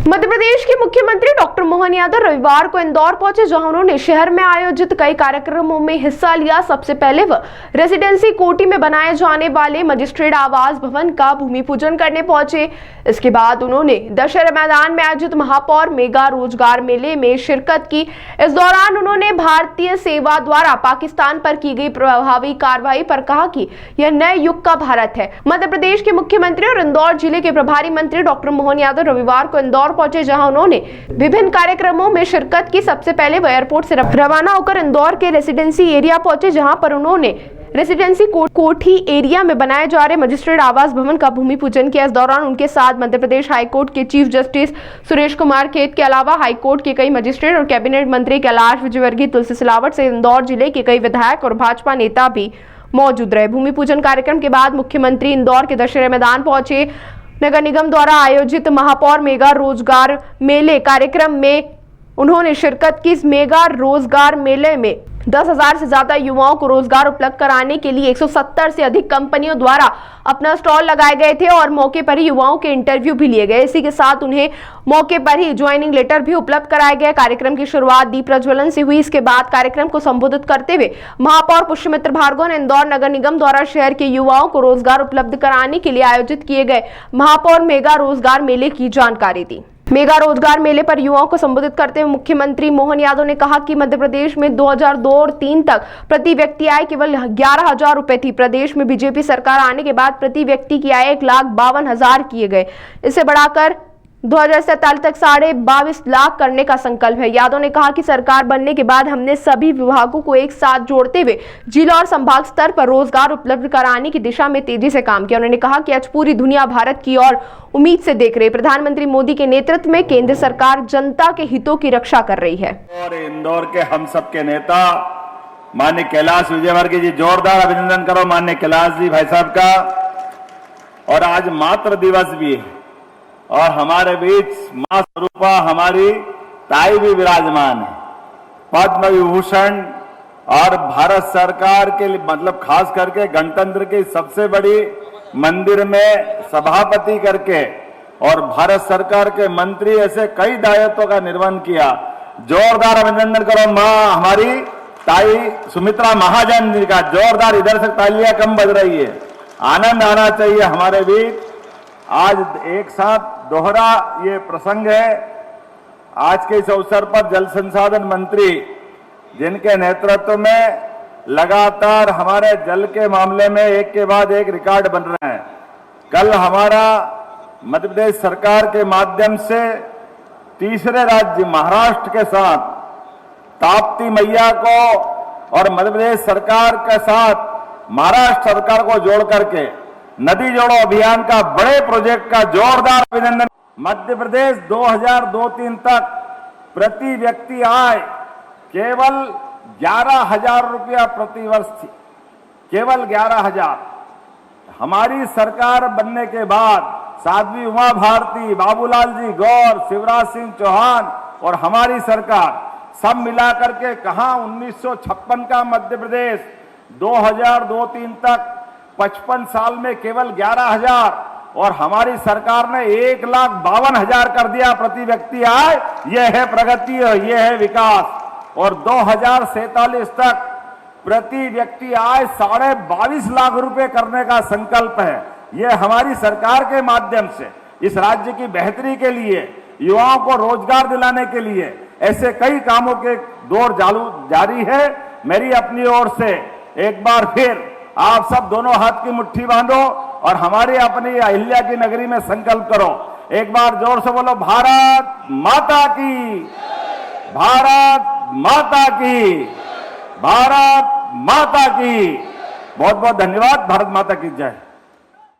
मध्य प्रदेश के मुख्यमंत्री डॉक्टर मोहन यादव रविवार को इंदौर पहुंचे, जहां उन्होंने शहर में आयोजित कई कार्यक्रमों में हिस्सा लिया। सबसे पहले वह रेसिडेंसी कोठी में बनाए जाने वाले मजिस्ट्रेट आवास भवन का भूमि पूजन करने पहुंचे। इसके बाद उन्होंने दशहरा मैदान में आयोजित महापौर मेगा रोजगार मेले में शिरकत की। इस दौरान उन्होंने भारतीय सेवा द्वारा पाकिस्तान पर की गई प्रभावी कार्रवाई पर कहा कि यह नए युग का भारत है। मध्य प्रदेश के मुख्यमंत्री और इंदौर जिले के प्रभारी मंत्री डॉक्टर मोहन यादव रविवार को इंदौर पहुंचे, जहां उन्होंने विभिन्न कार्यक्रमों में शिरकत की। सबसे पहले वह एयरपोर्ट से रवाना होकर इंदौर के रेसिडेंसी एरिया पहुंचे, जहां पर उन्होंने रेसिडेंसी कोठी एरिया में बनाए जा रहे मजिस्ट्रेट आवास भवन का भूमि पूजन किया। इस दौरान उनके साथ मध्य प्रदेश हाईकोर्ट के चीफ जस्टिस सुरेश कुमार खेत के अलावा हाईकोर्ट के कई मजिस्ट्रेट और कैबिनेट मंत्री कैलाश विजयवर्गीय, तुलसी सिलावट से इंदौर जिले के कई विधायक और भाजपा नेता भी मौजूद रहे। भूमि पूजन कार्यक्रम के बाद मुख्यमंत्री इंदौर के दशहरा मैदान पहुंचे। नगर निगम द्वारा आयोजित महापौर मेगा रोजगार मेले कार्यक्रम में उन्होंने शिरकत की। इस मेगा रोजगार मेले में 10,000 से ज्यादा युवाओं को रोजगार उपलब्ध कराने के लिए 170 से अधिक कंपनियों द्वारा अपना स्टॉल लगाए गए थे और मौके पर ही युवाओं के इंटरव्यू भी लिए गए। इसी के साथ उन्हें मौके पर ही ज्वाइनिंग लेटर भी उपलब्ध कराए गए। कार्यक्रम की शुरुआत दीप प्रज्वलन से हुई। इसके बाद कार्यक्रम को संबोधित करते हुए महापौर पुष्यमित्र भार्गव ने इंदौर नगर निगम द्वारा शहर के युवाओं को रोजगार उपलब्ध कराने के लिए आयोजित किए गए महापौर मेगा रोजगार मेले की जानकारी दी। मेगा रोजगार मेले पर युवाओं को संबोधित करते हुए मुख्यमंत्री मोहन यादव ने कहा कि मध्य प्रदेश में 2002 और 2003 तक प्रति व्यक्ति आय केवल 11,000 रुपए थी। प्रदेश में बीजेपी सरकार आने के बाद प्रति व्यक्ति की आय 1,52,000 किए गए। इसे बढ़ाकर 2047 तक 22.5 लाख करने का संकल्प है। यादव ने कहा कि सरकार बनने के बाद हमने सभी विभागों को एक साथ जोड़ते हुए जिला और संभाग स्तर पर रोजगार उपलब्ध कराने की दिशा में तेजी से काम किया। उन्होंने कहा कि आज पूरी दुनिया भारत की ओर उम्मीद से देख रही है। प्रधानमंत्री मोदी के नेतृत्व में केंद्र सरकार जनता के हितों की रक्षा कर रही है। और इंदौर के हम सब के नेता माननीय कैलाश विजयवर्गीय जी, जोरदार अभिनंदन करो माननीय कैलाश जी भाई साहब का। और आज मातृ दिवस भी है और हमारे बीच मां स्वरूपा हमारी ताई भी विराजमान है। पद्म विभूषण और भारत सरकार के लिए मतलब खास करके गणतंत्र की सबसे बड़ी मंदिर में सभापति करके और भारत सरकार के मंत्री ऐसे कई दायित्वों का निर्वहन किया। जोरदार अभिनंदन करो मां हमारी ताई सुमित्रा महाजन जी का। जोरदार, इधर से तालियां कम बज रही है, आनंद आना चाहिए हमारे बीच। आज एक साथ दोहरा ये प्रसंग है। आज के इस अवसर पर जल संसाधन मंत्री जिनके नेतृत्व में लगातार हमारे जल के मामले में एक के बाद एक रिकॉर्ड बन रहे हैं। कल हमारा मध्य प्रदेश सरकार के माध्यम से तीसरे राज्य महाराष्ट्र के साथ ताप्ती मैया को और मध्य प्रदेश सरकार के साथ महाराष्ट्र सरकार को जोड़ करके नदी जोड़ो अभियान का बड़े प्रोजेक्ट का जोरदार अभिनंदन। मध्य प्रदेश 2002-03 तक प्रति व्यक्ति आय केवल 11,000 रुपया प्रति वर्ष थी, केवल 11,000। हमारी सरकार बनने के बाद साध्वी उमा भारती, बाबूलाल जी गौर, शिवराज सिंह चौहान और हमारी सरकार सब मिलाकर के कहां 1956 का मध्य प्रदेश 2002-03 तक 55 साल में केवल 11,000 और हमारी सरकार ने 1,52,000 कर दिया प्रति व्यक्ति आय। यह है प्रगति और यह है विकास। और 2047 तक प्रति व्यक्ति आय 22.5 लाख रुपए करने का संकल्प है। यह हमारी सरकार के माध्यम से इस राज्य की बेहतरी के लिए, युवाओं को रोजगार दिलाने के लिए ऐसे कई कामों के दौर जारी है। मेरी अपनी ओर से एक बार फिर आप सब दोनों हाथ की मुट्ठी बांधो और हमारी अपनी अहिल्या की नगरी में संकल्प करो। एक बार जोर से बोलो, भारत माता की, भारत माता की, भारत माता की। बहुत बहुत धन्यवाद। भारत माता की जय।